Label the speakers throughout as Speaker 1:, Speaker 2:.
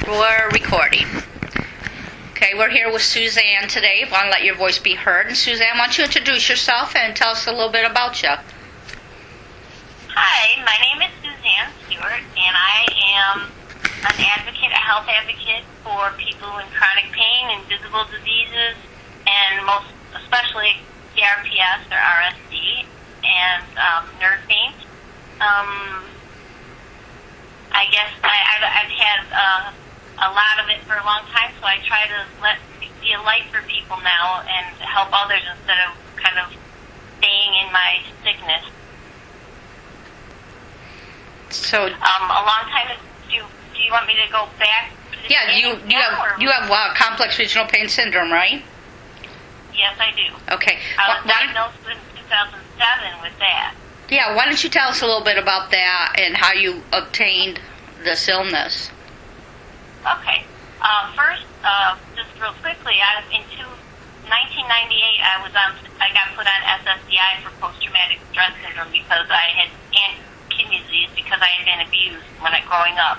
Speaker 1: We're recording. Okay, we're here with Suzanne today. I want to let your voice be heard. And Suzanne, why don't you introduce yourself and tell us a little bit about you?
Speaker 2: Hi, my name is Suzanne Stewart, and I am an advocate, a health advocate for people in chronic pain, invisible diseases, and most especially CRPS or RSD and nerve pain. I guess I've had a lot of it for a long time, so I try to be a light for people now and help others instead of kind of staying in my sickness.
Speaker 1: So,
Speaker 2: a long time. Do you want me to go back?
Speaker 1: yeah, you have complex regional pain syndrome, right?
Speaker 2: Yes, I do.
Speaker 1: Okay.
Speaker 2: I was diagnosed in 2007 with that.
Speaker 1: Yeah, why don't you tell us a little bit about that and how you obtained this illness?
Speaker 2: Okay. First, just real quickly, in 1998, I got put on SSDI for post-traumatic stress syndrome because I had kidney disease because I had been abused growing up.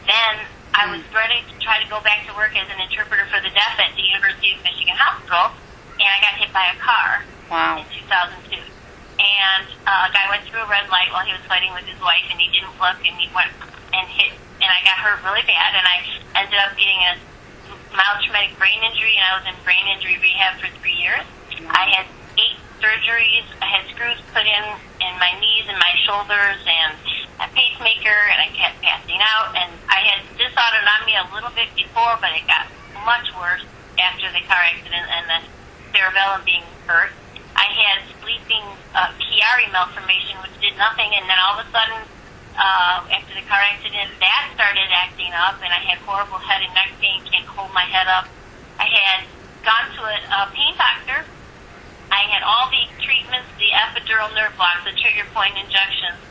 Speaker 2: Then I was ready to try to go back to work as an interpreter for the deaf at the University of Michigan Hospital, and I got hit by a car.
Speaker 1: Wow.
Speaker 2: In 2002. And a guy went through a red light while he was fighting with his wife, and he didn't look, and he went and hit, and I got hurt really bad, and I ended up getting a mild traumatic brain injury, and I was in brain injury rehab for 3 years. I had 8 surgeries. I had screws put in my knees and my shoulders, and a pacemaker, and I kept passing out, and I had dysautonomia a little bit before, but it got much worse after the car accident and the cerebellum being hurt. I had sleeping Chiari malformation, which did nothing, and then all of a sudden, after the car accident, that started acting up, and I had horrible head and neck pain, can't hold my head up. I had gone to a pain doctor. I had all the treatments, the epidural nerve blocks, the trigger point injections,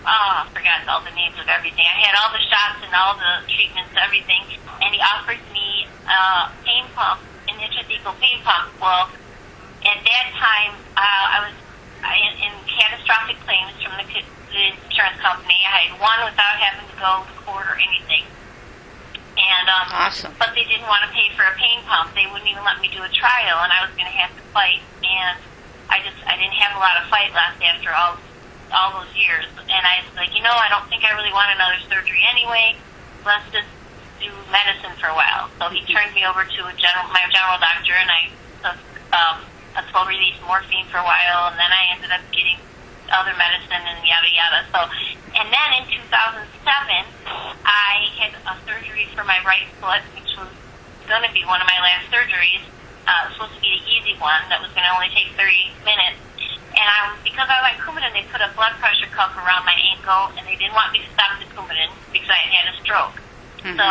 Speaker 2: I forgot all the names of everything. I had all the shots and all the treatments, everything, and he offered me a pain pump, an intrathecal pain pump. Well, at that time, I was in catastrophic claims from the insurance company. I had won without having to go to court or anything. And
Speaker 1: awesome.
Speaker 2: But they didn't want to pay for a pain pump. They wouldn't even let me do a trial, and I was going to have to fight. And I didn't have a lot of fight left after all those years. And I was like, I don't think I really want another surgery anyway. Let's just do medicine for a while. So he turned me over to my general doctor, and I took a slow-release morphine for a while, and then I ended up getting other medicine and yada yada. So, and then in 2007, I had a surgery for my right foot, which was going to be one of my last surgeries. It was supposed to be an easy one that was going to only take 30 minutes. And because I like Coumadin, they put a blood pressure cuff around my ankle, and they didn't want me to stop the Coumadin because I had had a stroke. Mm-hmm. So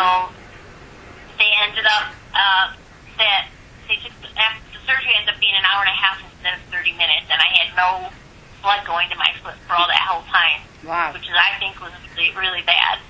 Speaker 2: they ended up after the surgery ended up being an hour and a half instead of 30 minutes, and I had no blood going to my foot for all that whole time.
Speaker 1: Wow.
Speaker 2: Which I think was really bad.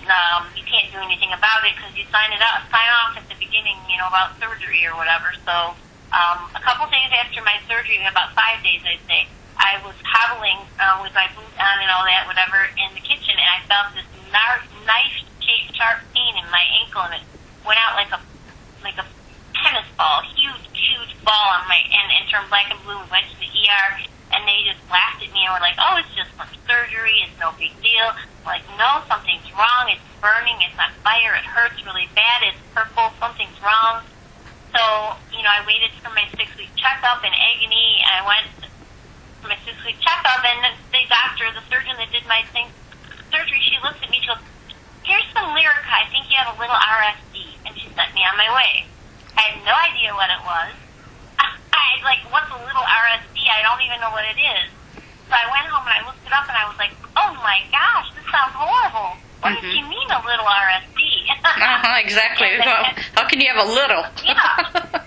Speaker 2: You can't do anything about it because you sign off at the beginning, about surgery or whatever. So a couple days after my surgery, about 5 days, I'd say, I was hobbling with my boots on and all that, whatever, in the kitchen, and I felt this knife-shaped sharp pain in my ankle, and it went out like a tennis ball, huge ball on my, and turned black and blue. We went to the ER, and they just laughed at me and were like, "Oh, it's just some surgery. It's no big deal." I'm like, no, something's wrong. It's burning. It's on fire. It hurts really bad. It's purple. Something's wrong. So, I waited for my 6-week checkup in agony, and I went for my 6-week checkup, and the doctor, the surgeon that did my surgery, she looks at me, she goes, "Here's some Lyrica. I think you have a little RSD," and she sent me on my way. I had no idea what it was. I like, what's a little RSD? I don't even know what it is. So I went home and I looked it up, and I was like, oh my gosh, this sounds horrible. What does she mean, a little RSD?
Speaker 1: Exactly. How can you have a little?
Speaker 2: Yeah.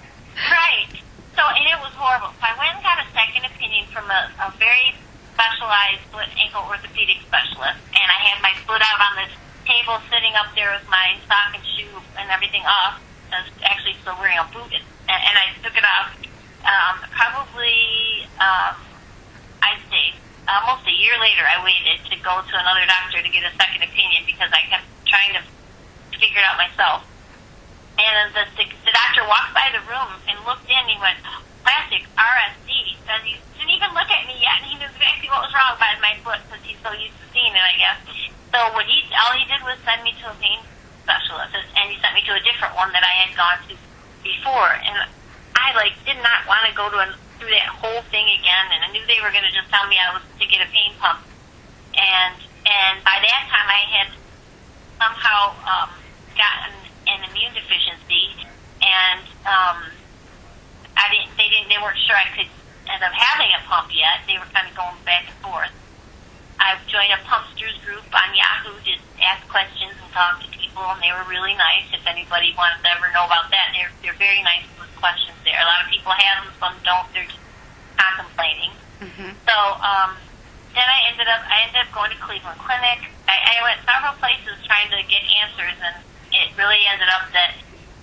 Speaker 2: Right. So, and it was horrible. So I went and got a second opinion from a very specialized foot ankle orthopedic specialist, and I had my foot out on this table sitting up there with my sock and shoe and everything off. I was actually still wearing a boot, and I took it off probably, I'd say, almost a year later. I waited to go to another doctor to get a second opinion because I kept trying to send me to a pain specialist, and he sent me to a different one that I had gone to before, and I did not want to go through that whole thing again, and I knew they were going to just tell me I was to get a pain pump, and by that time I had somehow gotten an immune deficiency, and they weren't sure I could end up having a pump yet. They were kind of going back and forth. I joined a pumpsters group on Yahoo, just ask questions and talk to people, and they were really nice. If anybody wanted to ever know about that, they're very nice with questions there. A lot of people have them, some don't. They're just contemplating.
Speaker 1: Mm-hmm.
Speaker 2: So then I ended up going to Cleveland Clinic. I went several places trying to get answers, and it really ended up that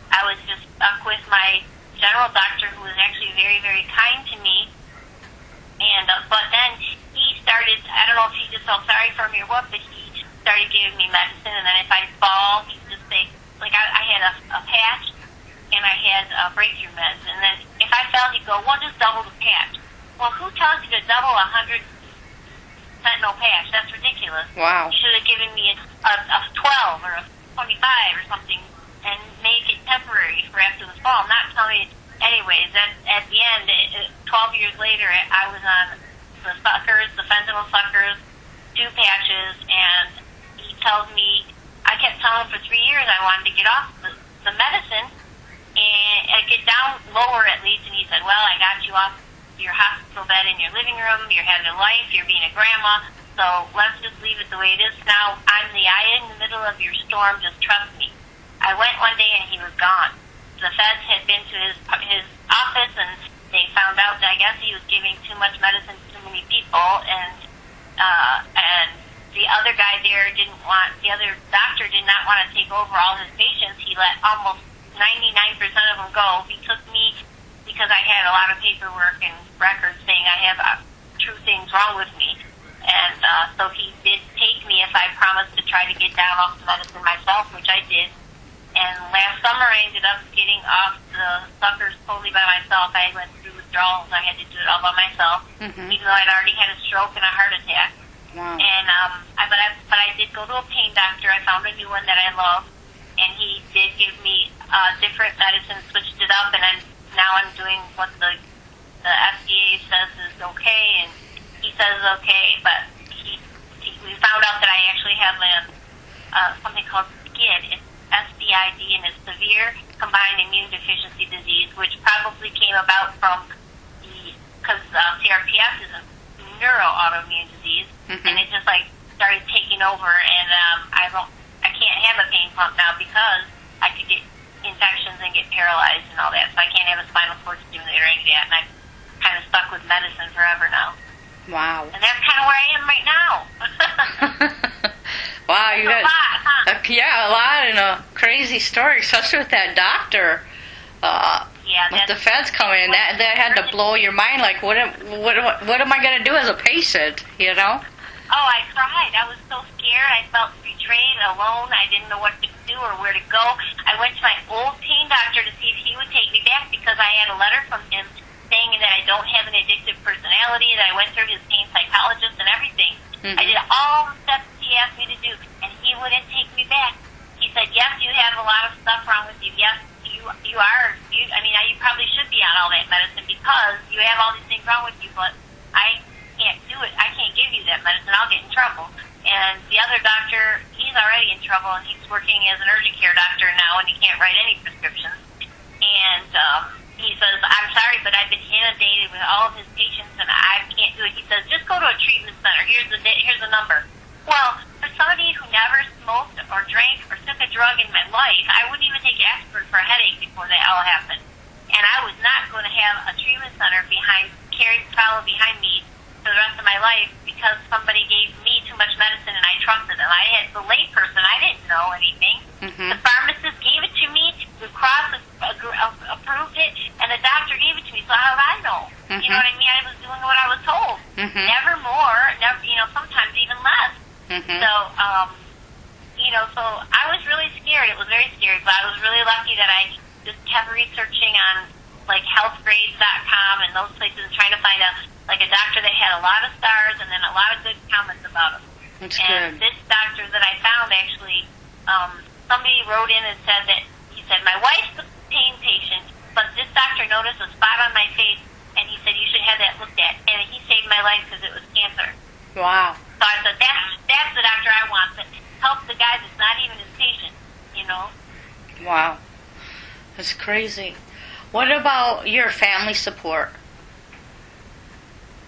Speaker 2: I was just stuck with my general doctor, who was actually very, very kind to me. And but then he started, I don't know if he just felt sorry for me or what, but he started giving me medicine, and then if I fall, he'd just say, I had a patch, and I had breakthrough meds, and then if I fell, he'd go, well, just double the patch. Well, who tells you to double 100 fentanyl patch? That's ridiculous.
Speaker 1: Wow.
Speaker 2: You should have given me a 12 or a 25 or something, and make it temporary for after the fall, not tell me. Anyways, at the end, 12 years later, I was on the fentanyl suckers, 2 patches, and he tells me, I kept telling him for 3 years I wanted to get off the medicine and get down lower at least, and he said, well, I got you off your hospital bed in your living room, you're having a life, you're being a grandma, so let's just leave it the way it is. Now, I'm the eye in the middle of your storm, just trust me. I went one day and he was gone. The feds had been to his office, and they found out that I guess he was giving too much medicine to too many people, and the other guy there the other doctor did not want to take over all his patients. He let almost 99% of them go. He took me because I had a lot of paperwork and records saying I have true things wrong with me, and so he did take me if I promised to try to get down off the medicine myself, which I did. And last summer, I ended up getting off the suckers totally by myself. I went through withdrawals. I had to do it all by myself, even though I'd already had a stroke and a heart attack.
Speaker 1: Wow.
Speaker 2: And but I did go to a pain doctor. I found a new one that I love, and he did give me different medicine, switched it up, and now I'm doing what the FDA says is okay, and he says okay. But we found out that I actually have something called SCID. It's SCID, and it's severe combined immune deficiency disease, which probably came about from because CRPS is a neuroautoimmune disease, and it just started taking over, and I can't have a pain pump now because I could get infections and get paralyzed and all that, so I can't have a spinal cord stimulator or any of that, and I'm kind of stuck with medicine forever now.
Speaker 1: Wow.
Speaker 2: And that's kind of where I am right now.
Speaker 1: Wow, you got
Speaker 2: a lot, huh?
Speaker 1: a lot, and a crazy story, especially with that doctor. With the feds coming in, that had to blow your mind. Like, what am I going to do as a patient? You know?
Speaker 2: Oh, I cried. I was so scared. I felt betrayed, alone. I didn't know what to do or where to go. I went to my old pain doctor to see if he would take me back because I had a letter from him saying that I don't have an addictive personality, that I went through his pain psychologist and everything. I did all the steps he asked me to do, and he wouldn't take me back. He said, yes, you have a lot of stuff wrong with you. Yes, you are. You probably should be on all that medicine because you have all these things wrong with you, but I can't do it. I can't give you that medicine. I'll get in trouble. And the other doctor, he's already in trouble, and he's working as an urgent care doctor now, and he can't write any prescriptions. And he says, I'm sorry, but I've been inundated with all of his patients, and I can't do it. He says, just go to a treatment center. Here's the number. Well, for somebody who never smoked or drank or took a drug in my life, I wouldn't even take aspirin for a headache before that all happened. And I was not going to have a treatment center follow behind me for the rest of my life because somebody gave me too much medicine and I trusted them. I had the layperson. I didn't know anything. The pharmacist gave it to me. Blue Cross approved it, and the doctor gave it to me. So how did I know? You know what I mean? I was doing what I was told. Never more. Never. Sometimes even less. So I was really scared. It was very scary, but I was really lucky that I just kept researching on healthgrades.com and those places, trying to find a doctor that had a lot of stars and then a lot of good comments about him.
Speaker 1: That's
Speaker 2: and
Speaker 1: good.
Speaker 2: This doctor that I found actually somebody wrote in and said that he said my wife's a pain patient, but this doctor noticed a spot on my face, and he said you should have that looked at, and he saved my life because it was cancer.
Speaker 1: Wow.
Speaker 2: So I said that's the doctor I want that helps the guy that's not even his patient, you know.
Speaker 1: Wow. That's crazy. What about your family support?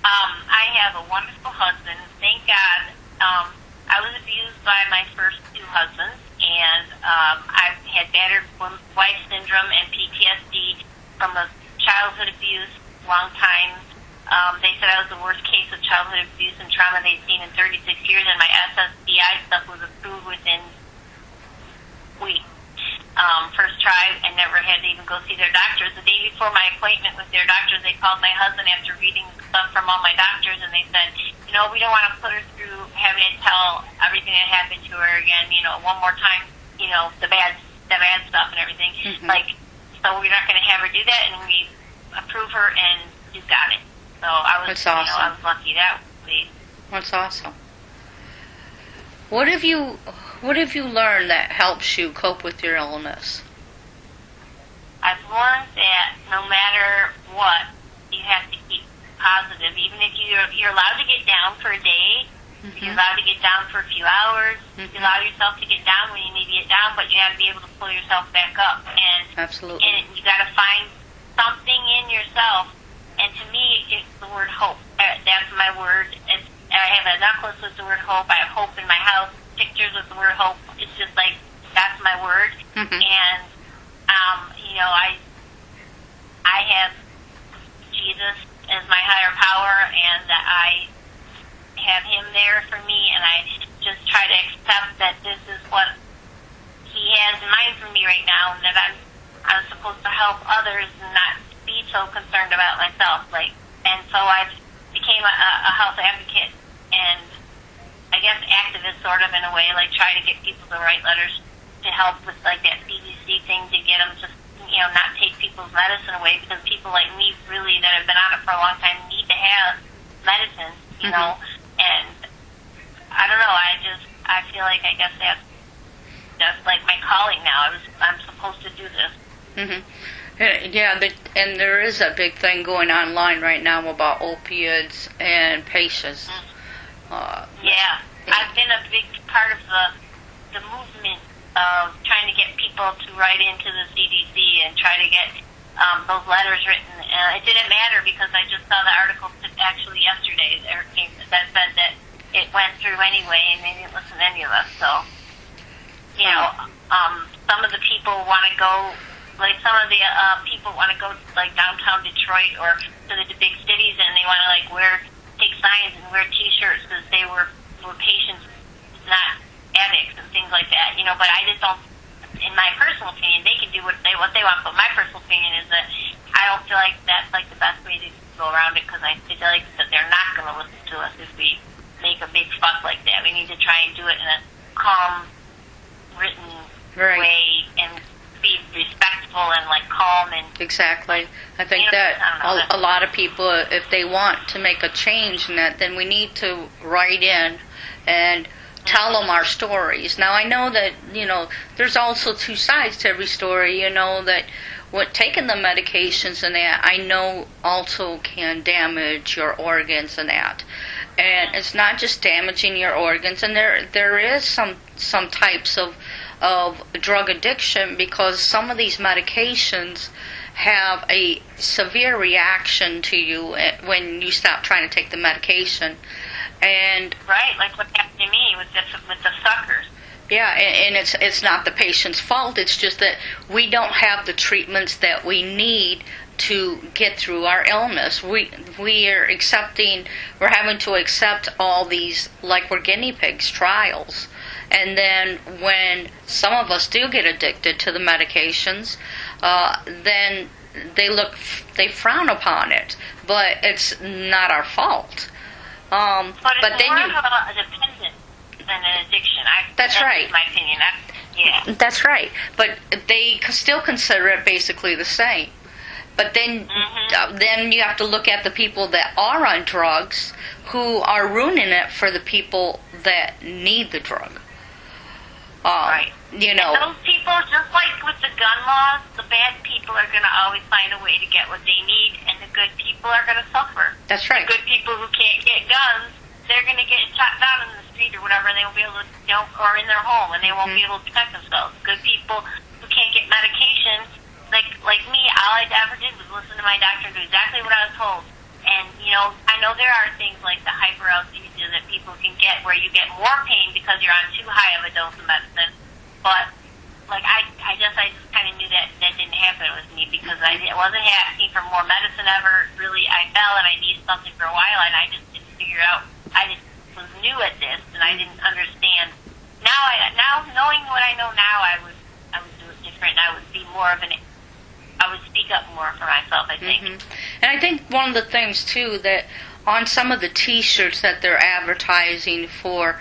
Speaker 2: I have a wonderful husband. Thank God. I was abused by my first two husbands, and I've had battered wife syndrome and PTSD from a childhood abuse, long time. They said I was the worst case of childhood abuse and trauma they'd seen in 36 years, and my SSDI stuff was approved within weeks. First try, and never had to even go see their doctors. The day before my appointment with their doctors, they called my husband after reading stuff from all my doctors, and they said, you know, we don't want to put her through having to tell everything that happened to her again, you know, one more time, you know, the bad stuff and everything.
Speaker 1: Mm-hmm.
Speaker 2: Like, so we're not going to have her do that, and we approve her, and you got it. So I was,
Speaker 1: That's awesome.
Speaker 2: you know, I was lucky that way.
Speaker 1: That's awesome. What have you learned that helps you cope with your illness?
Speaker 2: I've learned that no matter what, you have to keep positive. Even if you're allowed to get down for a day,
Speaker 1: Mm-hmm.
Speaker 2: you're allowed to get down for a few hours.
Speaker 1: Mm-hmm.
Speaker 2: You allow yourself to get down when you need to get down, but you have to be able to pull yourself back up. And
Speaker 1: Absolutely.
Speaker 2: And you got to find something in yourself. And to me, it's the word hope. That's my word. I have a necklace with the word hope. I have hope in my house. Pictures with the word hope. It's just like that's my word.
Speaker 1: Mm-hmm.
Speaker 2: And you know, I have Jesus as my higher power, and that I have Him there for me, and I just try to accept that this is what He has in mind for me right now, and that I'm supposed to help others and not be so concerned about myself. Like, and so I became a health advocate, and I guess activist sort of in a way, like try to get people to write letters to help with like that CDC thing to get them to, you know, not take people's medicine away, because people like me really that have been on it for a long time need to have medicine, you
Speaker 1: Mm-hmm.
Speaker 2: know. And I don't know, I feel like I guess that's like my calling now. I'm supposed to do this.
Speaker 1: Mm-hmm. Yeah, and there is a big thing going online right now about opiates and patients.
Speaker 2: Yeah, I've been a big part of the movement of trying to get people to write into the CDC and try to get those letters written. It didn't matter because I just saw the article actually yesterday that said that it went through anyway, and they didn't listen to any of us. So, you know, some of the people want to go, like some of the people want to go like downtown Detroit or to the big cities, and they want to like take signs and wear T-shirts because they were patients, not addicts and things like that. You know, but I just don't. In my personal opinion, they can do what they want. But my personal opinion is that I don't feel like that's like the best way to go around it, because I feel like that they're not going to listen to us if we make a big fuss like that. We need to try and do it in a calm, written way and be respectful and like calm and
Speaker 1: exactly. I think
Speaker 2: you know,
Speaker 1: that a lot of people, if they want to make a change in that, then we need to write in and tell them our stories. Now, I know that, you know, there's also two sides to every story, you know, that what taking the medications and that, I know also can damage your organs and that. And it's not just damaging your organs, and there is some types of drug addiction, because some of these medications have a severe reaction to you when you stop trying to take the medication. And
Speaker 2: right, like what happened to me with the suckers.
Speaker 1: Yeah, and it's not the patient's fault. It's just that we don't have the treatments that we need to get through our illness. We're having to accept all these, like we're guinea pigs, trials. And then when some of us do get addicted to the medications, then they frown upon it. But it's not our fault.
Speaker 2: But it's more of a dependence than an addiction. That's
Speaker 1: right.
Speaker 2: My opinion. Yeah.
Speaker 1: That's right. But they still consider it basically the same. But then, then you have to look at the people that are on drugs, who are ruining it for the people that need the drug.
Speaker 2: Right.
Speaker 1: you know.
Speaker 2: And those people, just like with the gun laws, the bad people are going to always find a way to get what they need, and the good people are going to suffer.
Speaker 1: That's right.
Speaker 2: The good people who can't get guns, they're going to get shot down in the street or whatever, and they won't be able to, or in their home, and they won't be able to protect themselves. Good people who can't get medication, like me, all I ever did was listen to my doctor and do exactly what I was told. And, I know there are things like the hyperalgesia that people can get where you get more pain because you're on too high of a dose of medicine. But, I just kind of knew that didn't happen with me because I wasn't asking for more medicine ever. Really, I fell and I needed something for a while, and I just didn't figure out. I just was new at this, and I didn't understand. Now knowing what I know now, I would do it different. I would be more of I would speak up more for myself, I think.
Speaker 1: And I think one of the things, too, that on some of the T-shirts that they're advertising for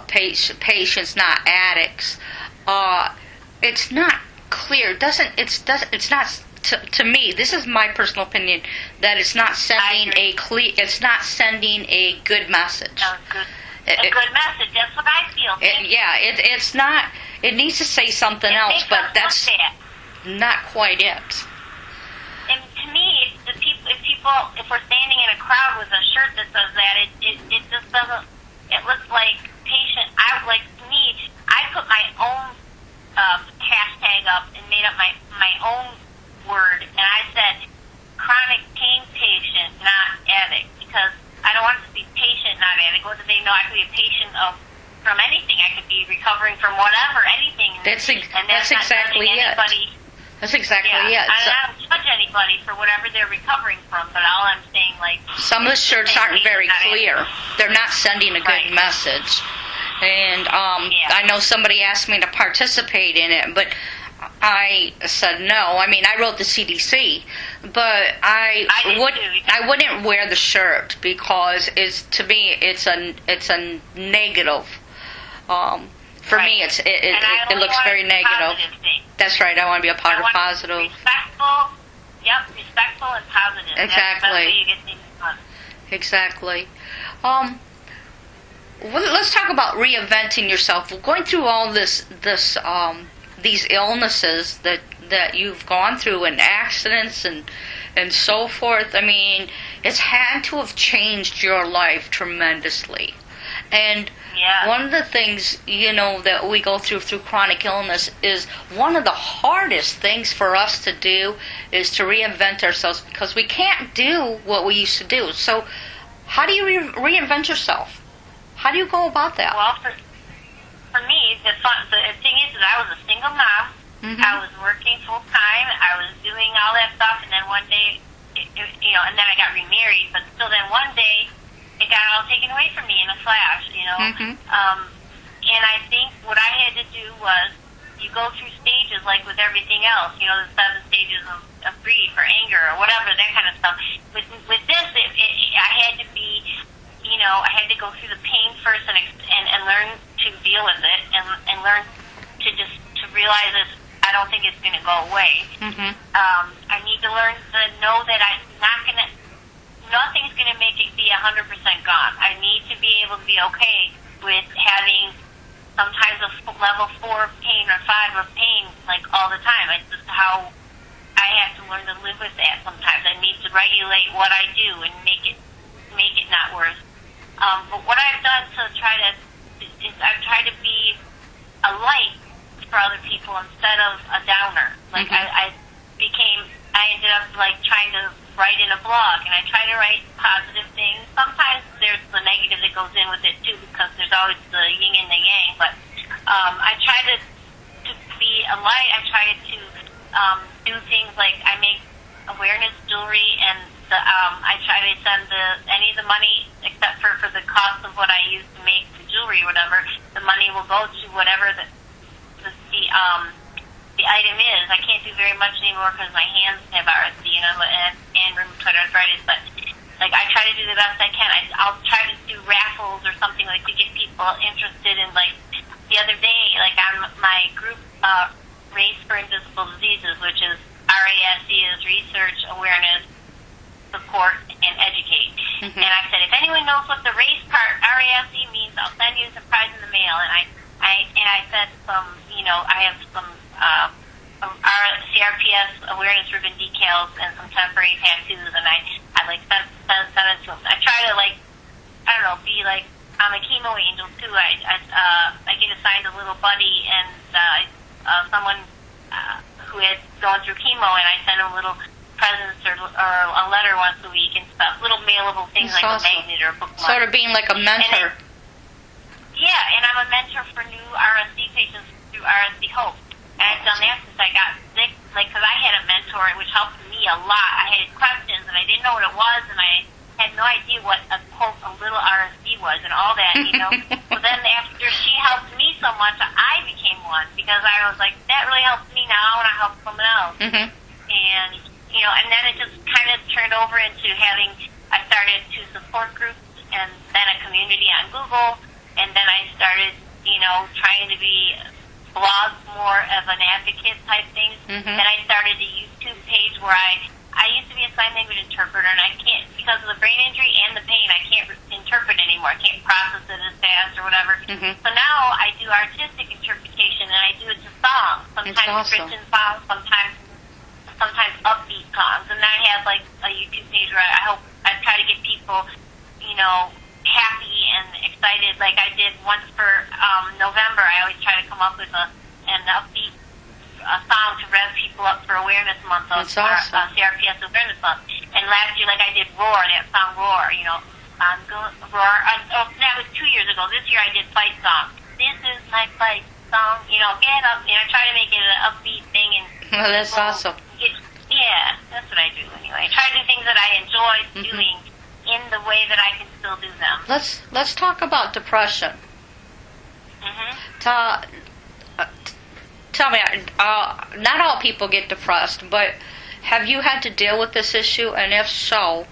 Speaker 1: patients, not addicts, it's not clear. It's not, to me, this is my personal opinion, that it's not sending a good message.
Speaker 2: A good message. That's what I feel.
Speaker 1: It's not. It needs to say something else, but that's not quite it.
Speaker 2: And to me, if we're standing in a crowd with a shirt that says that, it just doesn't. It looks like patient. I put my own hashtag up and made up my own word, and I said chronic pain patient, not addict, because I don't want it to be patient, not addict. What do they know? I could be a patient from anything. I could be recovering from whatever, anything.
Speaker 1: That's exactly it. That's exactly it.
Speaker 2: I don't judge anybody for whatever they're recovering from, but all I'm saying,
Speaker 1: some of the shirts aren't very clear. They're not sending a good message. And I know somebody asked me to participate in it, but I said no. I mean, I wrote the CDC, but I wouldn't wear the shirt because to me it's a negative. For me, it looks very negative. That's right. I want to be a part of positive.
Speaker 2: Respectful. Yep, respectful and positive. That's the way you get things done.
Speaker 1: Exactly. Let's talk about reinventing yourself. We're going through all these illnesses that you've gone through, and accidents and so forth. I mean, it's had to have changed your life tremendously. And one of the things, that we go through chronic illness is one of the hardest things for us to do is to reinvent ourselves because we can't do what we used to do. So how do you reinvent yourself? How do you go about that?
Speaker 2: Well, for me, the thing is that I was a single mom. I was working full time. I was doing all that stuff, and then one day, and then I got remarried. But still, then one day, it got all taken away from me in a flash. And I think what I had to do was you go through stages like with everything else. The 7 stages of grief or anger or whatever, that kind of stuff. With this, I had to be. I had to go through the pain first and learn to deal with it and learn to realize this. I don't think it's going to go away. I need to learn to know that nothing's going to make it be 100% gone. I need to be able to be okay with having sometimes a level 4 of pain or 5 of pain all the time. It's just how I have to learn to live with that sometimes. I need to regulate what I do and make it not worse. But what I've done is I've tried to be a light for other people instead of a downer. I ended up trying to write in a blog, and I try to write positive things. Sometimes there's the negative that goes in with it too, because there's always the yin and the yang. But I try to be a light. I try to do things like I make awareness jewelry, and I try to send any of the money except for the cost of what I use to make the jewelry or whatever. The money will go to whatever the item is. I can't do very much anymore because my hands have RSD and rheumatoid arthritis. But I try to do the best I can. I'll try to do raffles or something to get people interested in the other day on my group Race for Invisible Diseases, which is RASE is Research, Awareness, Support, and Educate. And I said, if anyone knows what the race part, RASE, means, I'll send you a surprise in the mail. And I said I have some CRPS awareness ribbon decals and some temporary tattoos, and I like send it to them. I try to be like I'm a chemo angel too. I get assigned a little buddy and someone who had gone through chemo, and I send them little presents or a letter once a week and stuff, little mailable things. That's like awesome. A magnet or a bookmark.
Speaker 1: Sort of being like a mentor.
Speaker 2: And I'm a mentor for new RSD patients through RSD Hope. And I've done that since I got sick, because I had a mentor, which helped me a lot. I had questions, and I didn't know what it was, and I had no idea what a little RSD was and all that, So then after she helped me so much, I became one, because I was like, that really helps me now, I want to help someone else. Mm-hmm. And, and then it just kind of turned over into I started 2 support groups, and then a community on Google, and then I started, trying to be blog more of an advocate type thing. Mm-hmm. Then I started a YouTube page where I used to be a sign language interpreter, and I can't, because of the brain injury and the pain, I can't interpret anymore. I can't process it as fast or whatever. Mm-hmm. So now I do artistic interpretation, and I do it to songs. Sometimes
Speaker 1: awesome.
Speaker 2: Christian songs, sometimes upbeat songs. And I have like a YouTube page where I try to get people, happy and excited. Like I did once for November. I always try to come up with an upbeat song to rev people up for Awareness Month of CRPS Awareness Month. And last year, I did Roar, that song Roar. I'm going Roar. That was 2 years ago. This year I did Fight Song. This is my fight song. Get up. I try to make it an upbeat thing. And
Speaker 1: that's awesome.
Speaker 2: That's what I do anyway. I try to do things that I enjoy doing in the way that I can still do them.
Speaker 1: Let's talk about depression. Mm-hmm. Tell me, not all people get depressed, but have you had to deal with this issue? And if so,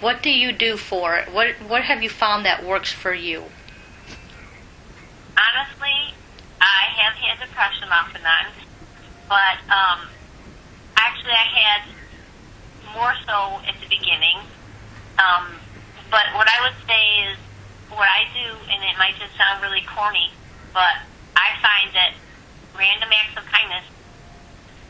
Speaker 1: what do you do for it? What have you found that works for you?
Speaker 2: Honestly, I have had depression off and on, but actually I had more so at the beginning. But what I would say is, what I do, and it might just sound really corny, but I find that random acts of kindness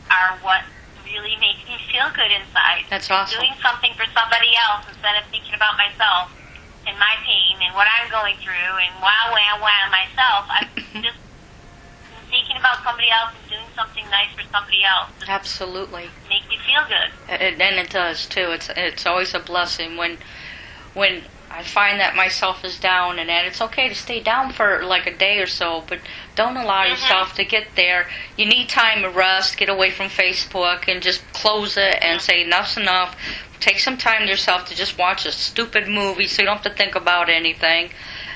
Speaker 2: are what really makes me feel good inside.
Speaker 1: That's awesome.
Speaker 2: Doing something for somebody else instead of thinking about myself and my pain and what I'm going through and wow myself. I'm just thinking about somebody else and doing something nice for somebody else.
Speaker 1: Absolutely.
Speaker 2: Make you feel good.
Speaker 1: And it does too. It's always a blessing when I find that myself is down, and that it's okay to stay down for like a day or so, but don't allow yourself to get there. You need time to rest, get away from Facebook, and just close it and say enough's enough. Take some time to yourself to just watch a stupid movie so you don't have to think about anything,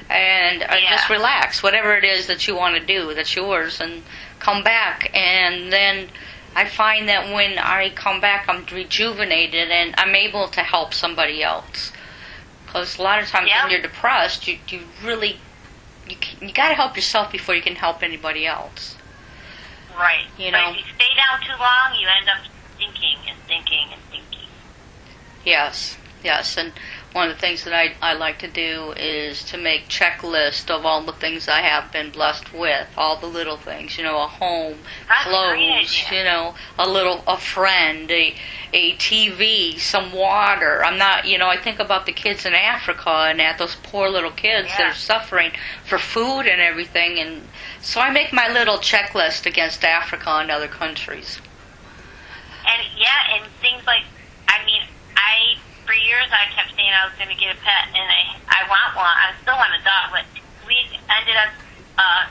Speaker 1: and just relax. Whatever it is that you want to do, that's yours, and come back. And then I find that when I come back, I'm rejuvenated and I'm able to help somebody else. Because a lot of times when you're depressed, you got to help yourself before you can help anybody else.
Speaker 2: Right. But if you stay down too long, you end up thinking and thinking and thinking.
Speaker 1: Yes, and one of the things that I like to do is to make checklist of all the things I have been blessed with, all the little things, a home, clothes, a friend, a TV, some water. I'm not, I think about the kids in Africa and at those poor little kids that are suffering for food and everything, and so I make my little checklist against Africa and other countries.
Speaker 2: And things like, for years I kept saying I was going to get a pet, and I want one. I still want a dog, but we ended up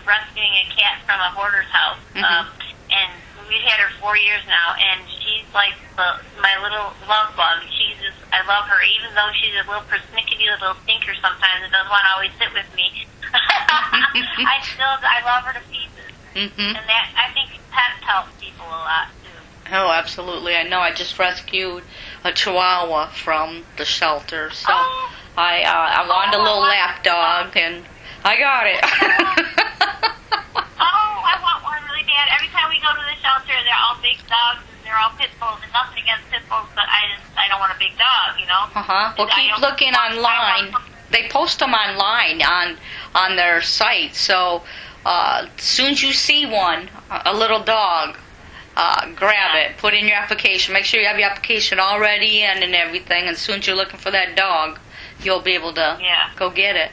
Speaker 2: rescuing a cat from a hoarder's house, and we've had her 4 years now, and she's like my little love bug. I love her, even though she's a little persnickety little stinker sometimes and doesn't want to always sit with me. I love her to pieces, and that I think pets help people a lot too.
Speaker 1: Oh, absolutely. I know. I just rescued a Chihuahua from the shelter, so I wanted a little lap dog, and I got it.
Speaker 2: I want one really bad. Every time we go to the shelter, they're all big dogs, and they're all pit bulls, and nothing against pit bulls, but I don't want a big dog,
Speaker 1: Well, keep looking online. They post them online on their site, so As soon as you see one, a little dog, grab it, put in your application. Make sure you have your application all ready in and everything. And as soon as you're looking for that dog, you'll be able to go get it.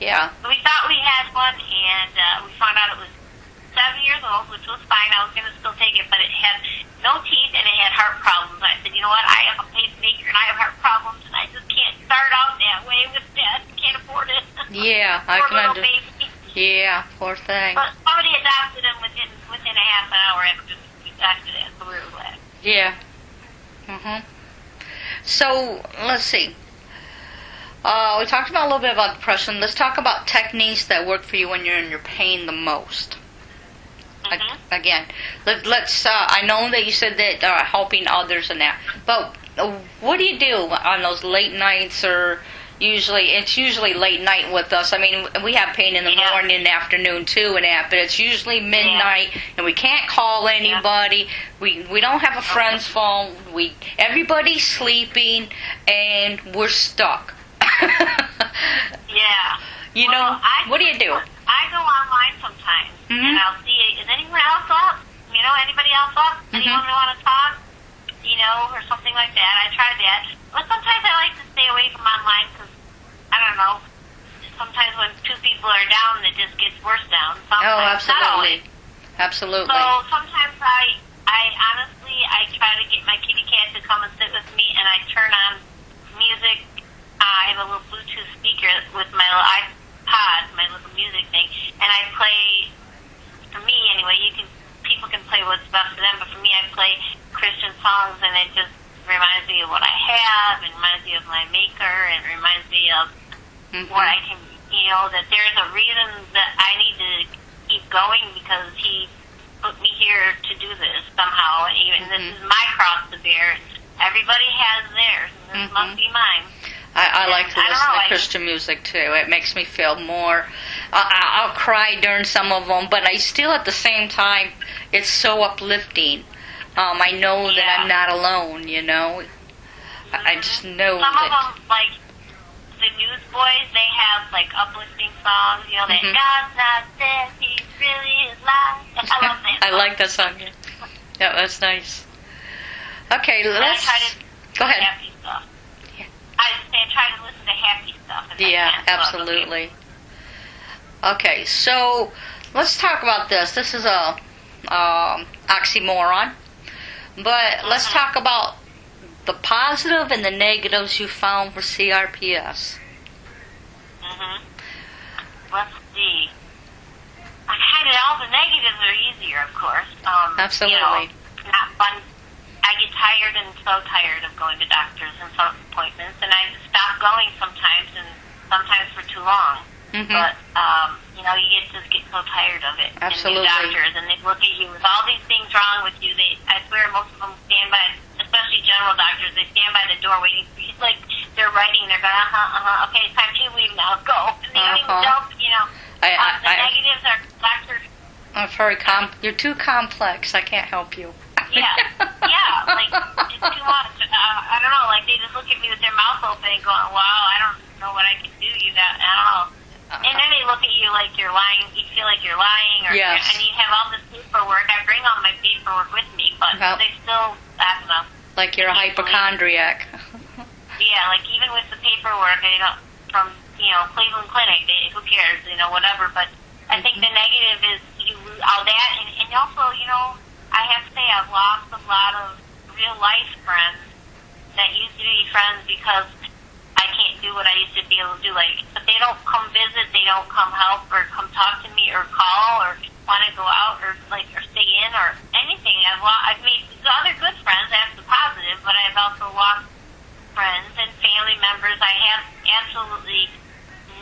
Speaker 1: Yeah.
Speaker 2: We thought we had one, and we found out it was 7 years old, which was fine. I was going to still take it, but it had no teeth and it had heart problems. I said, you know what? I have a pacemaker and I have heart problems, and I just can't start out that way with that. Can't afford it.
Speaker 1: Yeah, I
Speaker 2: Poor
Speaker 1: can
Speaker 2: little
Speaker 1: understand.
Speaker 2: baby.
Speaker 1: Yeah, poor thing.
Speaker 2: But somebody adopted him within a half an hour after that, so we were glad.
Speaker 1: Yeah. So, let's see. We talked about a little bit about depression. Let's talk about techniques that work for you when you're in your pain the most. Again, let's. I know that you said that helping others and that, but what do you do on those late nights? Or it's usually late night with us. I mean, we have pain in the morning and afternoon too, and that, but it's usually midnight, and we can't call anybody. We don't have a friend's phone. Everybody's sleeping, and we're stuck. You know, what do you do?
Speaker 2: I go online sometimes, and I'll see, is anyone else up? You know, anybody else up? Anyone want to talk? You know, or something like that. I try that. But sometimes I like to stay away from online because, I don't know, sometimes when two people are down, it just gets worse down. Sometimes,
Speaker 1: absolutely. Absolutely.
Speaker 2: So sometimes I honestly, I try to get my kitty cat to come and sit with me, and I turn on music. I have a little Bluetooth speaker with my little iPod, my little music thing, and I play, for me anyway, people can play what's best for them, but for me I play Christian songs, and it just reminds me of what I have, and reminds me of my Maker, and reminds me of what I can, that there's a reason that I need to keep going, because He put me here to do this somehow, and even this is my cross to bear. Everybody has theirs, and this must be mine.
Speaker 1: I like to listen to Christian music too. It makes me feel more. I'll cry during some of them, but I still, at the same time, it's so uplifting. I know that I'm not alone. You know, I just know
Speaker 2: some
Speaker 1: that.
Speaker 2: Of them, like the Newsboys, they have like uplifting songs. You know, that God's not dead, He really is alive. I love that.
Speaker 1: I like that song. Yeah, that's nice. Okay, let's go ahead.
Speaker 2: Happy stuff. I try to listen to happy stuff.
Speaker 1: Yeah, absolutely. Okay, so let's talk about this. This is a oxymoron, but let's talk about the positive and the negatives you found for CRPS.
Speaker 2: Let's see. All the negatives are easier, of course.
Speaker 1: Absolutely.
Speaker 2: Not fun. I get tired and so tired of going to doctors and some appointments, and I stop going sometimes, and sometimes for too long. But you just get so tired of it.
Speaker 1: Absolutely.
Speaker 2: And doctors, and they look at you with all these things wrong with you. I swear, most of them stand by, especially general doctors. They stand by the door waiting for you. It's like they're writing. They're going, okay, it's time to leave now. Go. And they don't even jump. The negatives are doctors.
Speaker 1: I'm very you're too complex. I can't help you.
Speaker 2: Like, it's too much. I don't know, like, they just look at me with their mouth open and going, wow, I don't know what I can do. I don't know. And then they look at you like you're lying. You feel like you're lying. And you have all this paperwork. I bring all my paperwork with me, but they still, I don't know.
Speaker 1: Like you're a hypochondriac.
Speaker 2: Like even with the paperwork, from, Cleveland Clinic, who cares, whatever. But I think the negative is you lose all that. And also, I have to say I've lost a lot of real life friends that used to be friends because I can't do what I used to be able to do. Like, but they don't come visit, they don't come help or come talk to me or call or want to go out or stay in or anything. I've made other good friends. That's the positive, but I've also lost friends and family members. I have absolutely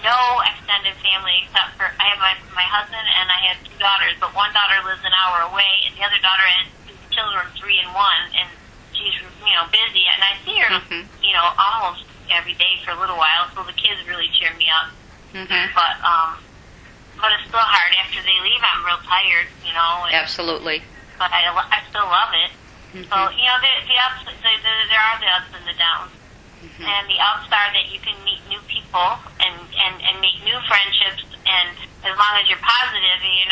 Speaker 2: no extended family except for I have my husband and I had 2 daughters, but one daughter lives an hour away and the other daughter has 2 children, 3 and 1, and she's busy, and I see her almost every day for a little while, so the kids really cheer me up. But it's still hard after they leave. I'm real tired,
Speaker 1: Absolutely.
Speaker 2: But I still love it. So the ups, there are the ups and the downs. And the ups are that you can meet new people and make new friendships and as long as you're positive and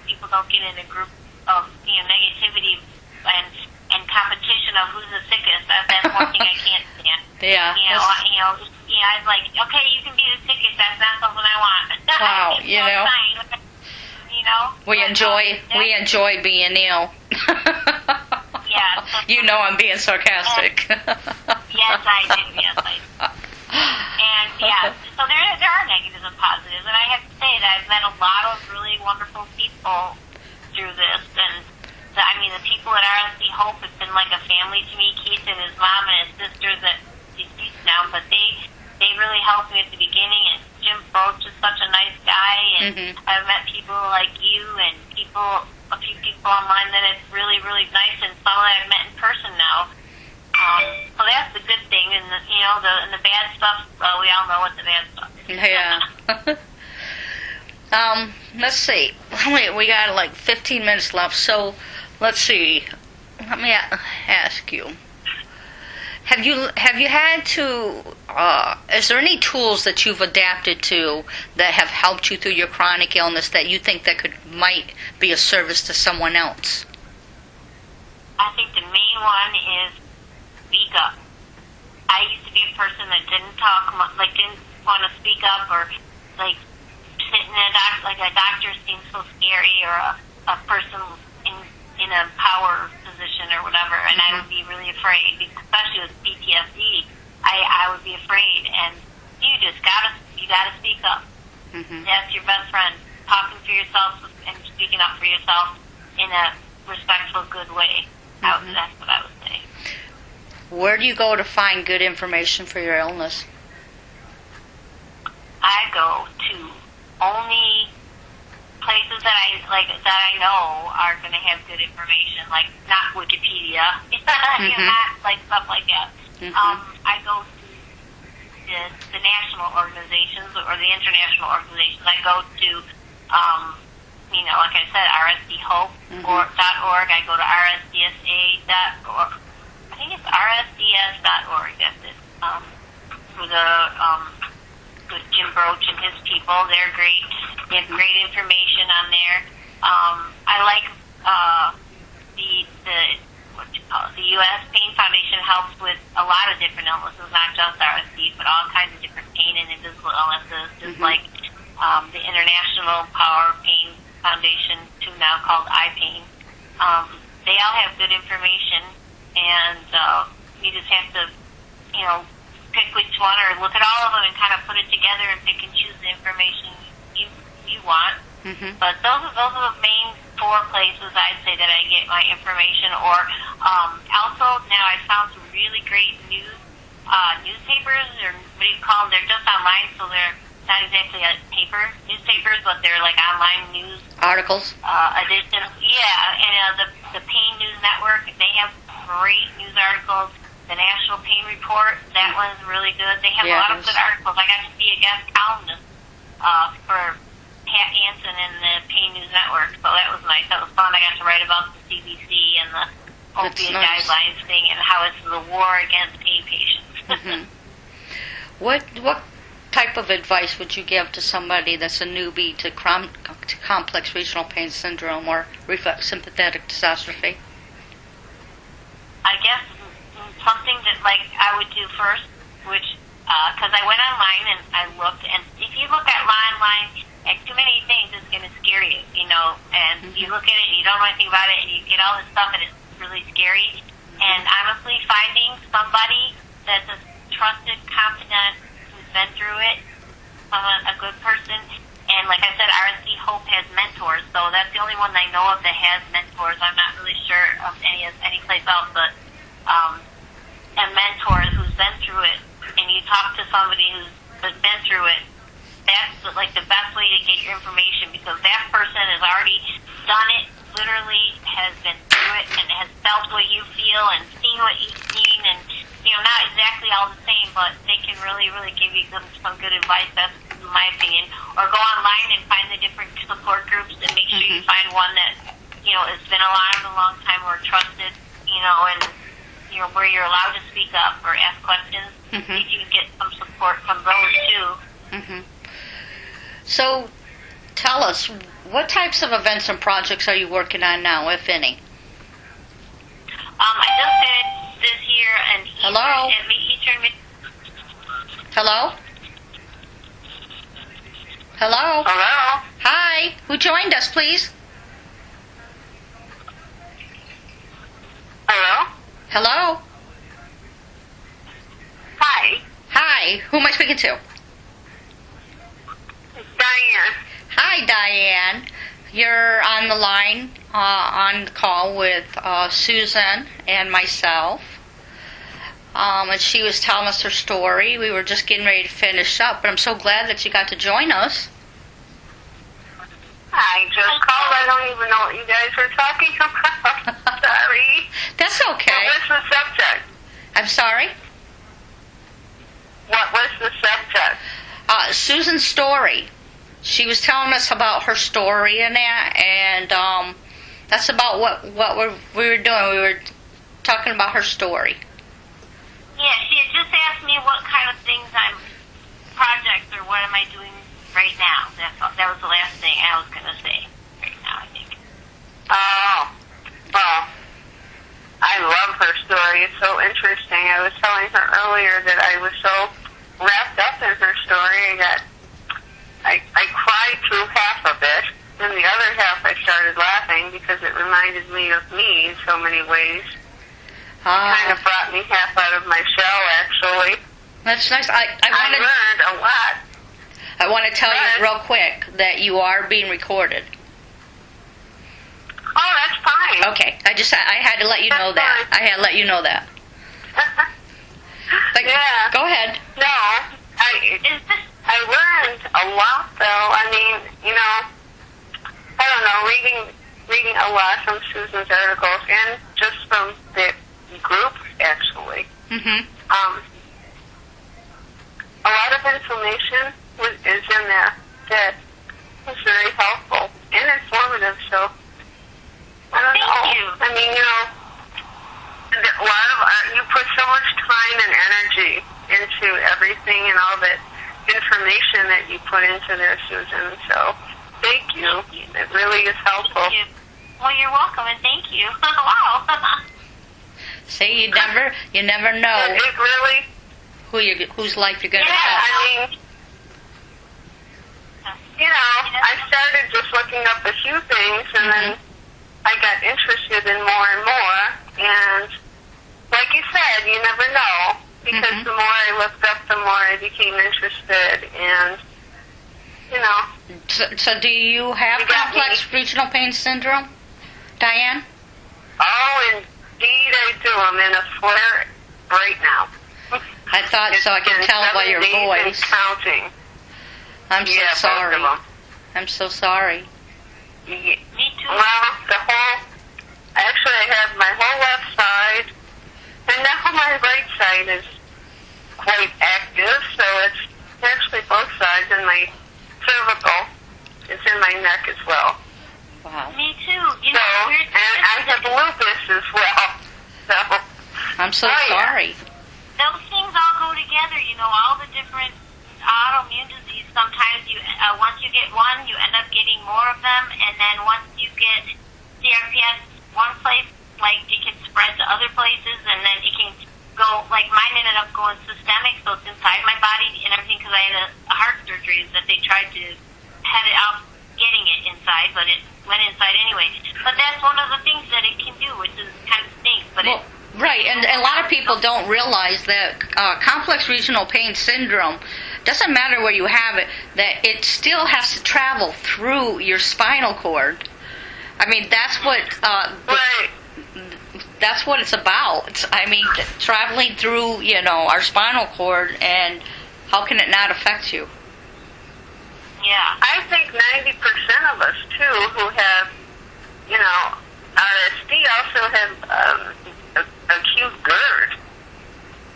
Speaker 2: people don't get in a group of negativity and competition of who's the sickest. That's one thing I can't stand.
Speaker 1: Yeah.
Speaker 2: I was like, okay, you can be the sickest. That's not something I want.
Speaker 1: Wow,
Speaker 2: Fine.
Speaker 1: We enjoy being ill.
Speaker 2: Yeah.
Speaker 1: I'm being sarcastic.
Speaker 2: Yes, I do. Yes, I do. And so there are negatives and positives, and I have to say that I've met a lot of really wonderful people through this, and the people at RSC Hope have been like a family to me. Keith and his mom and his sister that deceased now, but they really helped me at the beginning. And Jim Broach is such a nice guy, and I've met people like you and a few people online that it's really, really nice, and some that I've met in person now. So that's the good thing, and the bad stuff. Well, we all know what the bad stuff is.
Speaker 1: Yeah. Let's see. We got like 15 minutes left, so let's see. Let me ask you. Have you had to? Is there any tools that you've adapted to that have helped you through your chronic illness that you think that might be a service to someone else?
Speaker 2: I think the main one is speak up. I used to be a person that didn't talk, didn't want to speak up, or sit in a doctor seems so scary, or a person in a power position or whatever, and I would be really afraid, especially with PTSD. I would be afraid, and you gotta speak up. That's your best friend, talking for yourself and speaking up for yourself in a respectful, good way. That's what I would say.
Speaker 1: Where do you go to find good information for your illness?
Speaker 2: I go to only places that I know are going to have good information, like not Wikipedia, not stuff like that. I go to the national organizations or the international organizations. I go to, like I said, RSDHope.org. I go to RSDSA.org. I think it's RSDS.org. That's it. With Jim Broach and his people, they're great. They have great information on there. I like the U.S. Pain Foundation helps with a lot of different illnesses, not just RSD, but all kinds of different pain and invisible illnesses, just like the International Power Pain Foundation, too, now called iPain. They all have good information, and you just have to, pick which one or look at all of them and kind of put it together and pick and choose the information you want. But those are the main 4 places I'd say that I get my information. Or also now I found some really great newspapers, or what do you call them? They're just online, so they're not exactly paper newspapers, but they're like online news
Speaker 1: articles.
Speaker 2: Editions. Yeah, and the Pain News Network, they have great news articles. The National Pain Report, that one's really good. They have a lot of good articles. I got to be a guest columnist for Pat Hansen in the Pain News Network, so that was nice. That was fun. I got to write about the CDC and the opiate guidelines thing and how it's the war against pain patients.
Speaker 1: What type of advice would you give to somebody that's a newbie to complex regional pain syndrome or reflex sympathetic dystrophy?
Speaker 2: I guess something that I would do first, which because I went online and I looked, and if you look at online at too many things, it's going to scare you, and you look at it and you don't know anything about it, and you get all this stuff and it's really scary. And honestly, finding somebody that's a trusted, confident, who's been through it, a good person, and like I said, RSC Hope has mentors, so that's the only one I know of that has mentors. I'm not really sure of any place else, but a mentor who's been through it, and you talk to somebody who's been through it, that's the best way to get your information, because that person has already done it, literally has been through it, and has felt what you feel and seen what you've seen, and not exactly all the same, but they can really, really give you some good advice. That's my opinion. Or go online and find the different support groups and make sure you find one that has been alive a long time or trusted, and where you're allowed to speak up or ask questions. If you get some support from those too.
Speaker 1: So, tell us, what types of events and projects are you working on now, if any?
Speaker 2: I just finished this year, and
Speaker 1: Hello?
Speaker 2: Eastern.
Speaker 1: Hello? Hello?
Speaker 2: Hello?
Speaker 1: Hi. Who joined us, please?
Speaker 2: Hello?
Speaker 1: Hello?
Speaker 2: Hi.
Speaker 1: Hi. Who am I speaking to?
Speaker 2: Diane.
Speaker 1: Hi, Diane. You're on the line, on the call with Suzanne and myself. And she was telling us her story. We were just getting ready to finish up, but I'm so glad that you got to join us.
Speaker 2: I just called. I don't even know what you guys were talking about. Sorry.
Speaker 1: That's okay.
Speaker 2: What was the subject?
Speaker 1: I'm sorry?
Speaker 2: What was the subject?
Speaker 1: Susan's story. She was telling us about her story and that, and that's about what we were doing. We were talking about her story.
Speaker 2: Yeah, she had just asked me what kind of things projects or what am I doing right now. That was the last thing I was going to say right now, I think. Oh, well, I love her story. It's so interesting. I was telling her earlier that I was so wrapped up in her story that I cried through half of it, and the other half I started laughing because it reminded me of me in so many ways. It kind of brought me half out of my shell, actually.
Speaker 1: That's nice. I
Speaker 2: learned a lot.
Speaker 1: I want to tell you real quick that you are being recorded.
Speaker 2: Oh, that's fine.
Speaker 1: Okay. I had to let you know that. I had to let you know that.
Speaker 2: Yeah.
Speaker 1: Go ahead.
Speaker 2: No, I learned a lot, though. I mean, you know, I don't know, reading a lot from Susan's articles and just from the group, actually.
Speaker 1: Mm-hmm.
Speaker 2: A lot of information is in there that was very helpful and informative, so I don't know. Thank you. I mean, you know, a lot of you put so much time and energy into everything and all that information that you put into there, Susan, so thank you. It really is helpful. Thank you. Well, you're welcome, and thank you. Wow.
Speaker 1: See, you never know
Speaker 2: it really
Speaker 1: whose life you're going to
Speaker 2: touch.
Speaker 1: touch.
Speaker 2: I mean, you know, I started just looking up a few things, and then I got interested in more and more. And like you said, you never know, because the more I looked up, the more I became interested. And you know.
Speaker 1: So do you have complex regional pain syndrome, Diane?
Speaker 2: Oh, indeed I do. I'm in a flare right now.
Speaker 1: I thought so. I can tell by your voice.
Speaker 2: Counting.
Speaker 1: I'm so sorry.
Speaker 2: Both of them.
Speaker 1: I'm so sorry.
Speaker 2: Yeah. Me too. Well, actually I have my whole left side, and now my right side is quite active, so it's actually both sides, and my cervical is in my neck as well.
Speaker 1: Wow.
Speaker 2: Me too. You know, and I have lupus as well. So
Speaker 1: I'm so sorry.
Speaker 2: Those things all go together, you know, all the different autoimmune disease. Sometimes once you get one, you end up getting more of them, and then once you get CRPS one place, like it can spread to other places, and then it can go, like mine ended up going systemic, so it's inside my body and everything, because I had a heart surgery that they tried to head it out, getting it inside, but it went inside anyway. But that's one of the things that it can do, which is kind of stinks, but
Speaker 1: right, and a lot of people don't realize that complex regional pain syndrome doesn't matter where you have it, that it still has to travel through your spinal cord. I mean, that's what that's what it's about. I mean, traveling through, you know, our spinal cord, and how can it not affect you?
Speaker 2: Yeah, I think 90% of us too who have, you know, RSD also have acute GERD.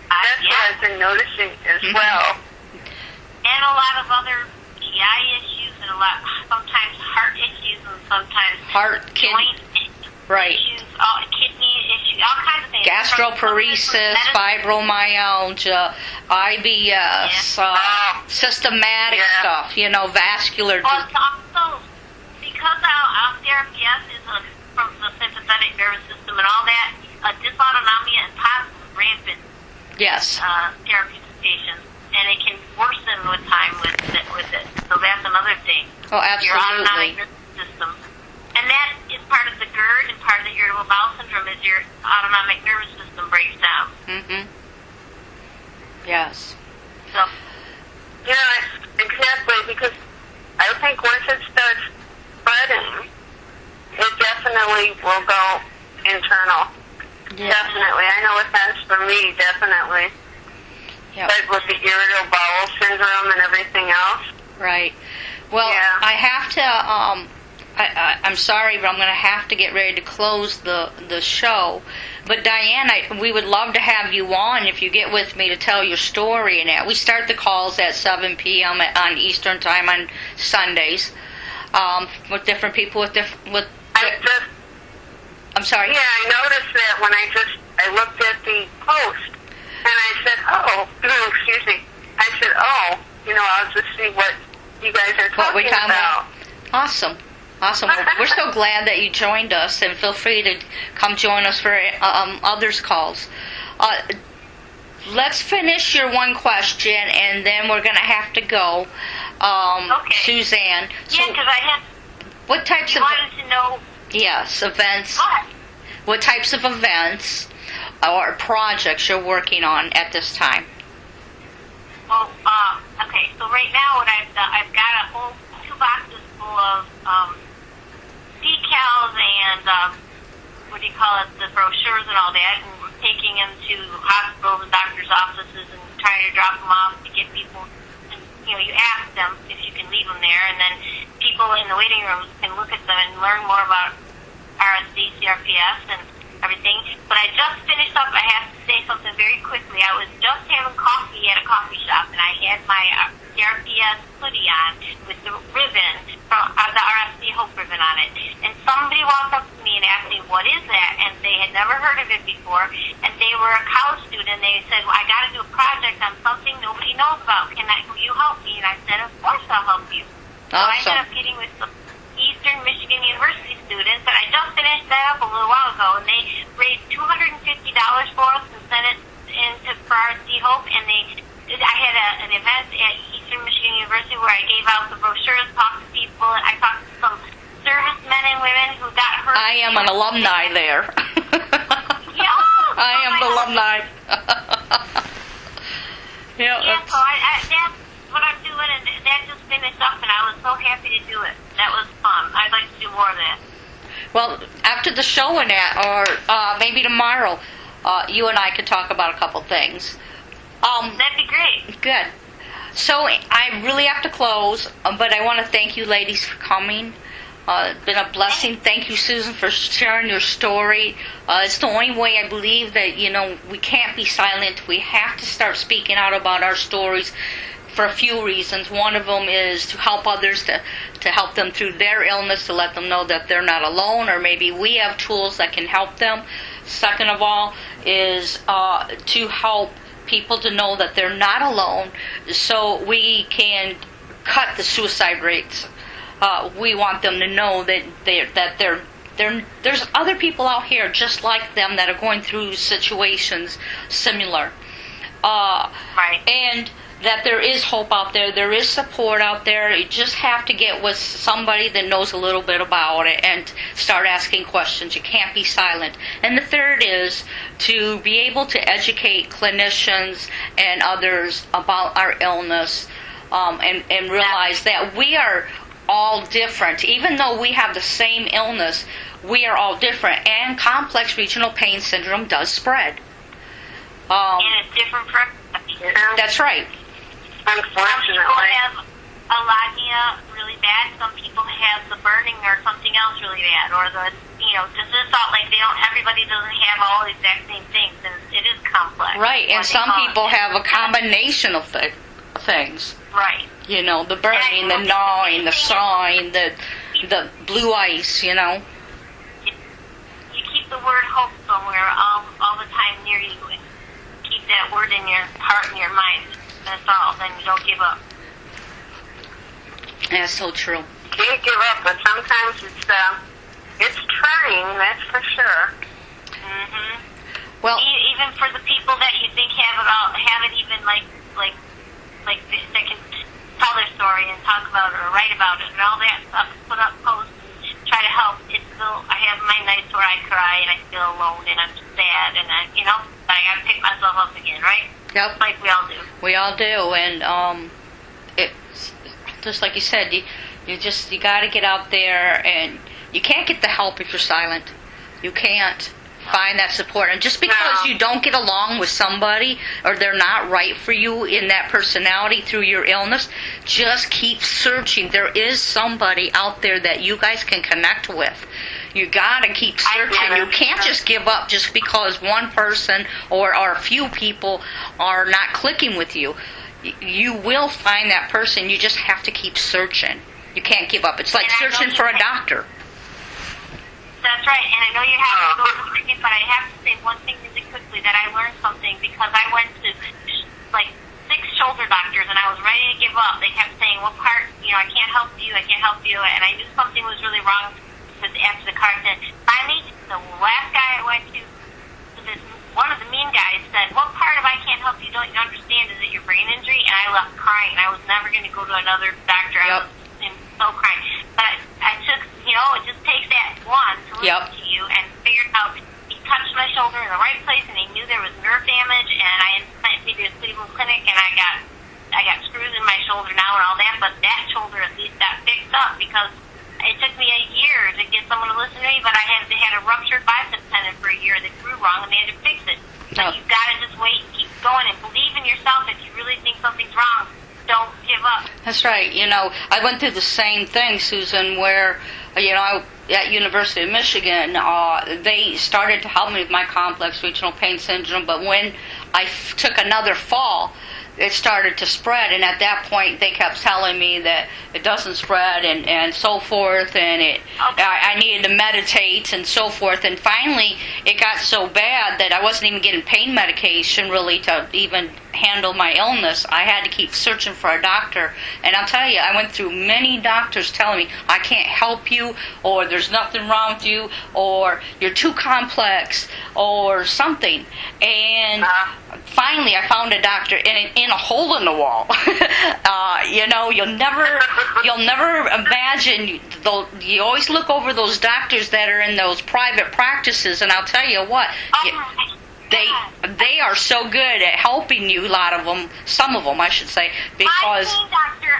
Speaker 2: That's what I've been noticing as well. And a lot of other GI issues, and sometimes heart issues, and sometimes joint issues, kidney issues, all kinds of things.
Speaker 1: Gastroparesis, fibromyalgia, IBS, systematic stuff, you know, vascular.
Speaker 2: Well, it's also CRPS is from the sympathetic nervous system and all that. Dysautonomia and POTS is rampant.
Speaker 1: Yes.
Speaker 2: Therapy patients, and it can worsen with time with it. So that's another thing.
Speaker 1: Oh, absolutely.
Speaker 2: Your autonomic nervous system. And that is part of the GERD, and part of the irritable bowel syndrome is your autonomic nervous system breaks down.
Speaker 1: Mm-hmm. Yes.
Speaker 2: So,
Speaker 3: exactly, because I think once it starts spreading, it definitely will go internal.
Speaker 1: Yeah.
Speaker 3: Definitely. I know it has for me, definitely.
Speaker 1: Yep.
Speaker 3: But with the irritable bowel syndrome and everything else.
Speaker 1: Right. Well,
Speaker 3: Yeah.
Speaker 1: I have to, I'm sorry, but I'm going to have to get ready to close the show. But Diane, we would love to have you on if you get with me to tell your story and that. We start the calls at 7 p.m. on Eastern Time on Sundays with different people I'm sorry?
Speaker 3: Yeah, I noticed that when I looked at the post, and I said, excuse me. I said, I'll just see what you guys are talking about.
Speaker 1: Awesome. Well, we're so glad that you joined us, and feel free to come join us for others' calls. Let's finish your one question, and then we're going to have to go.
Speaker 2: Okay.
Speaker 1: Suzanne.
Speaker 2: Yeah, because I had...
Speaker 1: What types
Speaker 2: you wanted to know...
Speaker 1: Yes, events.
Speaker 2: What?
Speaker 1: What types of events or projects you're working on at this time?
Speaker 2: Well, okay, so right now what I've done, I've got a whole 2 boxes full of decals and, the brochures and all that, and we're taking them to hospitals and doctors' offices and trying to drop them off to get people, and, you ask them if you can leave them there, and then people in the waiting rooms can look at them and learn more about RSD, CRPS, and everything. But I just finished up. I have to say something very quickly. I was just having coffee at a coffee shop, and I had my CRPS hoodie on with the ribbon, from the RSD Hope ribbon on it. And somebody walked up to me and asked me, what is that? And they had never heard of it before. And they were a college student. They said, well, I got to do a project on something nobody knows about. Will you help me? And I said, of course I'll help you. So I ended up getting with some Eastern Michigan University students, and I just finished that up a little while ago, and they raised $250 for us and sent it into for RSD Hope, and I had an event at Eastern Michigan University where I gave out the brochures, talked to people, and I talked to some servicemen and women who got hurt.
Speaker 1: I am an alumni there.
Speaker 2: Yeah,
Speaker 1: I am the alumni.
Speaker 2: Yeah, so that's what I'm doing, and that just finished up, and I was so happy to do it. That was fun. I'd like to do more of that.
Speaker 1: Well, after the show and that, or maybe tomorrow, you and I could talk about a couple things.
Speaker 2: That'd be great.
Speaker 1: Good. So I really have to close, but I want to thank you ladies for coming. It's been a blessing. Thank you, Susan, for sharing your story. It's the only way I believe that, we can't be silent. We have to start speaking out about our stories for a few reasons. One of them is to help others, to help them through their illness, to let them know that they're not alone, or maybe we have tools that can help them. Second of all is to help people to know that they're not alone, so we can cut the suicide rates. We want them to know that there's other people out here just like them that are going through situations similar.
Speaker 2: Right.
Speaker 1: And that there is hope out there, there is support out there. You just have to get with somebody that knows a little bit about it and start asking questions. You can't be silent. And the third is to be able to educate clinicians and others about our illness, and realize that we are all different. Even though we have the same illness, we are all different. And complex regional pain syndrome does spread.
Speaker 2: And it's different for everybody.
Speaker 1: That's right.
Speaker 3: Unfortunately.
Speaker 2: Some people have alagnia really bad. Some people have the burning or something else really bad, or the just this all like everybody doesn't have all the exact same things, and it is complex.
Speaker 1: Right, and some people have a combination of things.
Speaker 2: Right.
Speaker 1: The burning, the gnawing, the sawing, the blue ice. You
Speaker 2: keep the word hope somewhere all the time near you, and keep that word in your heart and your mind. That's all. Then you don't give up.
Speaker 1: That's so true.
Speaker 3: You can't give up, but sometimes it's it's trying, that's for sure.
Speaker 2: Mhm.
Speaker 1: Well,
Speaker 2: even for the people that you think haven't even like that can tell their story and talk about it or write about it and all that stuff, put up posts and try to help. It's still, I have my nights where I cry and I feel alone and I'm sad and I gotta pick myself up again, right?
Speaker 1: Yep.
Speaker 2: Like we all do.
Speaker 1: We all do, and it's just like you said. You got to get out there, and you can't get the help if you're silent. You can't find that support, and just because you don't get along with somebody or they're not right for you in that personality through your illness, just keep searching. There is somebody out there that you guys can connect with. You gotta keep searching. You can't just give up just because one person or a few people are not clicking with you. You will find that person. You just have to keep searching. You can't give up. It's like searching for a doctor.
Speaker 2: That's right, and I know you have to go in a second, but I have to say one thing really quickly, that I learned something because I went to like 6 shoulder doctors and I was ready to give up. They kept saying, what part, I can't help you, and I knew something was really wrong after the car accident. Finally, the last guy I went to, one of the mean guys said, what part of I can't help you don't you understand? Is it your brain injury? And I left crying. I was never going to go to another doctor.
Speaker 1: Yep.
Speaker 2: I was so crying. But I took, it just takes that one to listen to you and figured out he touched my shoulder in the right place and he knew there was nerve damage and I sent me to a Cleveland clinic and I got screws in my shoulder now and all that, but that shoulder at least got fixed up because it took me a year to get someone to listen to me, but I had a ruptured bicep tendon for a year that grew wrong and they had to fix it. So you've got to just wait and keep going and believe in yourself. If you really think something's wrong, don't give up.
Speaker 1: That's right. I went through the same thing, Susan, where, at University of Michigan, they started to help me with my complex regional pain syndrome, but when I took another fall, it started to spread, and at that point they kept telling me that it doesn't spread and so forth, and I needed to meditate and so forth, and finally it got so bad that I wasn't even getting pain medication really to even handle my illness. I had to keep searching for a doctor, and I'll tell you, I went through many doctors telling me I can't help you, or there's nothing wrong with you, or you're too complex, or something, and finally I found a doctor in a hole in the wall. You'll never imagine. You always look over those doctors that are in those private practices, and I'll tell you what, they are so good at helping you. A lot of them, some of them, I should say, because.
Speaker 2: My pain doctor,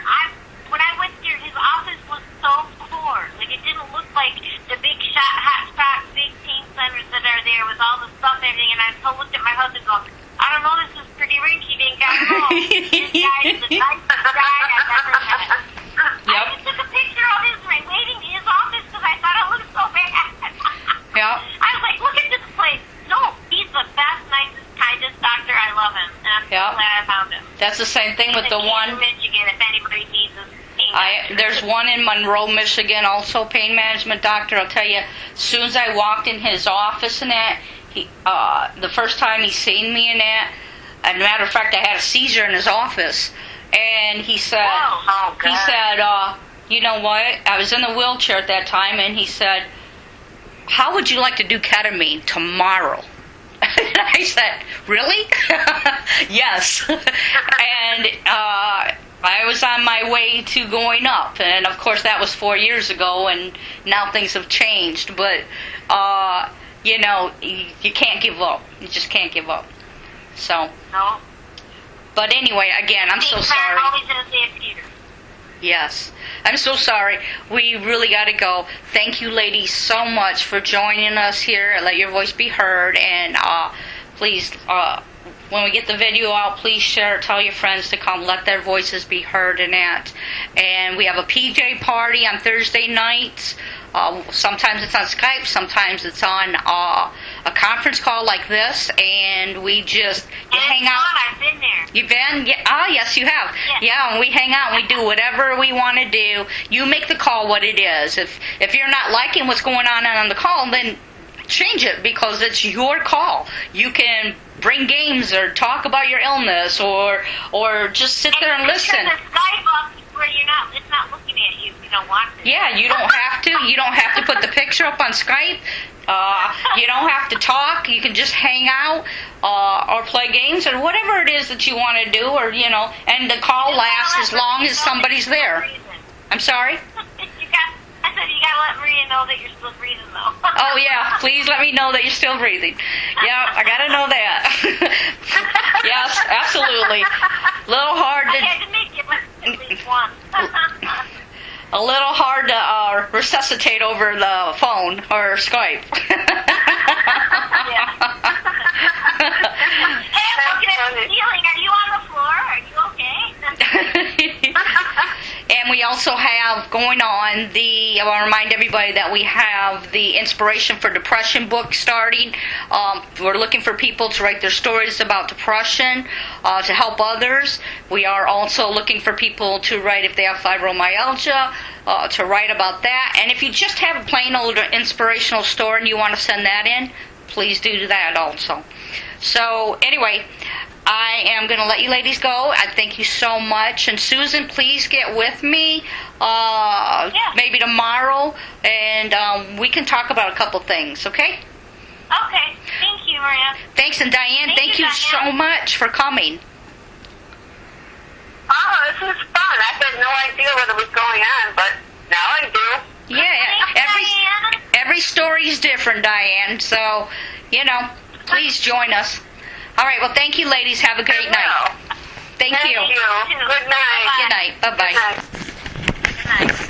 Speaker 2: when I went there, his office was so poor. Like it didn't look like the big hot spot, big pain centers that are there with all the stuff and everything. And I looked at my husband going, I don't know, this is pretty rinky dink. I don't know. This guy is the nicest guy I've ever met. Yep. I just took a picture of his waiting in his office because I thought I looked so bad.
Speaker 1: Yep.
Speaker 2: I was like, look at this place. No, he's the best, nicest, kindest doctor. I love him. And I'm so glad I found him.
Speaker 1: That's the same thing with the one
Speaker 2: in Michigan, if anybody needs a pain doctor.
Speaker 1: There's one in Monroe, Michigan, also pain management doctor. I'll tell you, as soon as I walked in his office and that, the first time he seen me in that, as a matter of fact, I had a seizure in his office, and he said, you know what? I was in the wheelchair at that time, and he said, how would you like to do ketamine tomorrow? And I said, really? Yes. And I was on my way to going up, and of course that was 4 years ago, and now things have changed, but you can't give up. You just can't give up. So.
Speaker 2: No.
Speaker 1: But anyway, again, I'm so sorry.
Speaker 2: Always in a theater.
Speaker 1: Yes. I'm so sorry. We really got to go. Thank you, ladies, so much for joining us here. Let your voice be heard. And please, when we get the video out, please share it. Tell your friends to come. Let their voices be heard in that. And we have a PJ party on Thursday nights. Sometimes it's on Skype. Sometimes it's on a conference call like this. And we just hang out.
Speaker 2: I've been there.
Speaker 1: You've been? Yeah. Yes, you have. Yes. Yeah, and we hang out and we do whatever we want to do. You make the call what it is. If you're not liking what's going on the call, then change it because it's your call. You can bring games or talk about your illness or just sit there and listen.
Speaker 2: The Skype up where where it's not looking at you if you don't want to.
Speaker 1: Yeah, you don't have to. You don't have to put the picture up on Skype. You don't have to talk. You can just hang out or play games or whatever it is that you want to do, or and the call lasts as long as somebody's there. I'm sorry?
Speaker 2: I said you gotta let Maria know that you're still breathing, though.
Speaker 1: Oh yeah, please let me know that you're still breathing. Yeah, I gotta know that. Yes, absolutely. A little hard to.
Speaker 2: I had to make it at least once.
Speaker 1: A little hard to resuscitate over the phone or Skype.
Speaker 2: Yeah. Hey, I'm looking at the ceiling. Are you on the floor? Are you okay?
Speaker 1: And we also have going on I want to remind everybody that we have the Inspiration for Depression book starting. We're looking for people to write their stories about depression to help others. We are also looking for people to write if they have fibromyalgia, to write about that. And if you just have a plain old inspirational story and you want to send that in, please do that also. So anyway, I am going to let you ladies go. I thank you so much. And Susan, please get with me maybe tomorrow, and we can talk about a couple things, okay?
Speaker 2: Okay. Thank you, Maria.
Speaker 1: Thanks, and Diane, thank you so much for coming.
Speaker 3: Oh, this was fun. I had no idea what was going on, but now I do.
Speaker 1: Yeah, every story is different, Diane. So, please join us. All right, well, thank you, ladies. Have a great night. Thank you.
Speaker 3: Good night.
Speaker 1: Good night. Bye-bye.
Speaker 3: Good night.
Speaker 2: Good night.